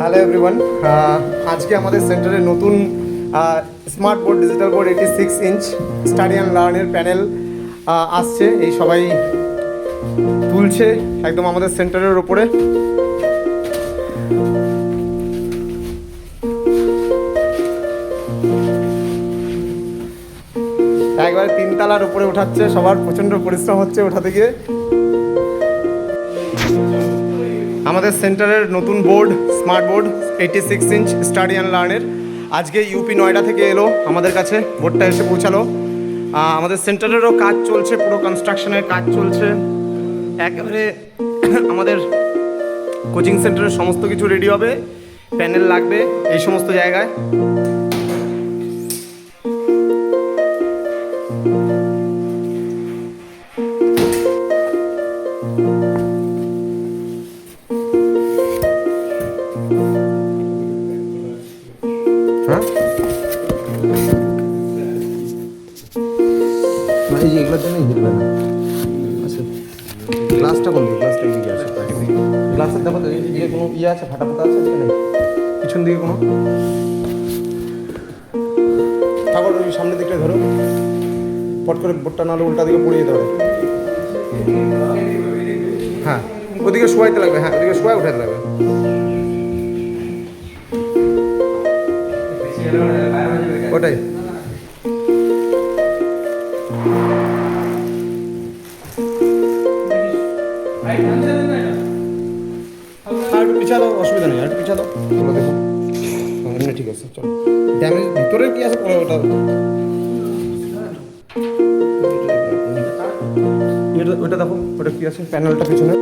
Hello everyone, আজকে আমাদের সেন্টারে নতুন smart board digital board 86 inch study and লার্নের প্যানেল আসছে। এই সবাই তুলছে একদম আমাদের সেন্টারের ওপরে। একবারে 3 তলার উপরে উঠাচ্ছে, সবার প্রচণ্ড পরিশ্রম হচ্ছে ওঠাতে গিয়ে। আমাদের সেন্টারের নতুন board smart board 86 inch study and লার্নের আজকে ইউপি নয়ডা থেকে এলো আমাদের কাছে, বোর্ডটা এসে পৌঁছালো। আমাদের সেন্টারেরও কাজ চলছে, পুরো কনস্ট্রাকশনের কাজ চলছে একেবারে। আমাদের কোচিং সেন্টারের সমস্ত কিছু রেডি হবে, প্যানেল লাগবে এই সমস্ত জায়গায়। হ্যাঁ, এই যে এগুলোর জন্য হিলবে না। আচ্ছা, গ্লাসটা কোন দিকে? গ্লাসটা এদিকে আছে। গ্লাসের দেখো তো এদিকে কোনো ইয়ে আছে, ফাটা ফাটা আছে এখানে, পিছন দিকে কোনো ঠাকুর ওই সামনের দিকটা ধরো, পট করে বোর্ডটা নাহলে উল্টা দিকে পড়ে যেতে পারে। হ্যাঁ, ওদিকে শোয়াইতে লাগবে, হ্যাঁ ওদিকে শোয়া উঠাতে লাগবে। ওটাই আর একটু পিছা দাও, অসুবিধা নেই, আর একটু পিছা দাও। চলো দেখো, এমনি ঠিক আছে। চলো, ড্যামেজ ভিতরে কি আছে পরে ওটা ওটা দেখো, ওটা কি আছে প্যানেলটা পিছনে।